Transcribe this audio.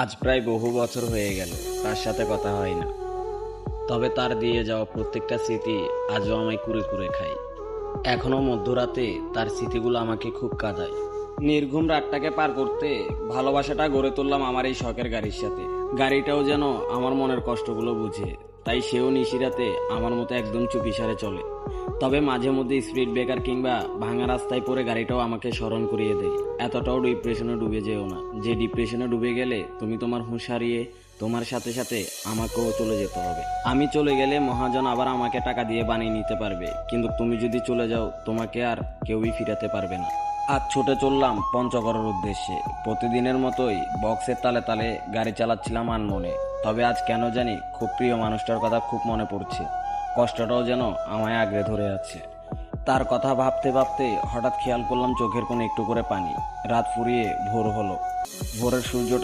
আজ প্রায় বহু বছর হয়ে গেল তার সাথে কথা হয় না। তবে তার দিয়ে যাওয়া প্রত্যেকটা স্মৃতি আজও আমায় কুরে কুরে খায়। এখনো মধ্যরাতে তার স্মৃতিগুলো আমাকে খুব কাঁদায়। নির্ঘুম রাতটাকে পার করতে ভালোবাসাটা গড়ে তুললাম আমার এই শখের গাড়ির সাথে। গাড়িটাও যেন আমার মনের কষ্টগুলো বুঝে, তাই সেও নিশিরাতে আমার মতো একদম চুপিসারে চলে। তবে মাঝে মধ্যে স্পিড ব্রেকার কিংবা ভাঙা রাস্তায় পড়ে গাড়িটাও আমাকে স্মরণ করিয়ে দেয়, এতটাও ডিপ্রেশনে ডুবে যেও না, যে ডিপ্রেশনে ডুবে গেলে তুমি তোমার হুঁশ হারিয়ে তোমার সাথে সাথে আমাকেও চলে যেতে হবে। আমি চলে গেলে মহাজন আবার আমাকে টাকা দিয়ে বানিয়ে নিতে পারবে, কিন্তু তুমি যদি চলে যাও তোমাকে আর কেউই ফিরাতে পারবে না। আজ ছুটে চললাম পঞ্চগড়ের উদ্দেশ্যে। প্রতিদিনের মতোই বক্সের তালে তালে গাড়ি চালাচ্ছিলাম আনমনে। তবে আজ কেন জানি খুব প্রিয় মানুষটার কথা খুব মনে পড়ছে। কষ্টটাও যেন আমায় আঁকড়ে ধরে আছে। তার কথা ভাবতে ভাবতে হঠাৎ খেয়াল করলাম চোখের কোণে একটু করে পানি। রাত ফুরিয়ে ভোর হলো। ভোরের সূর্যটা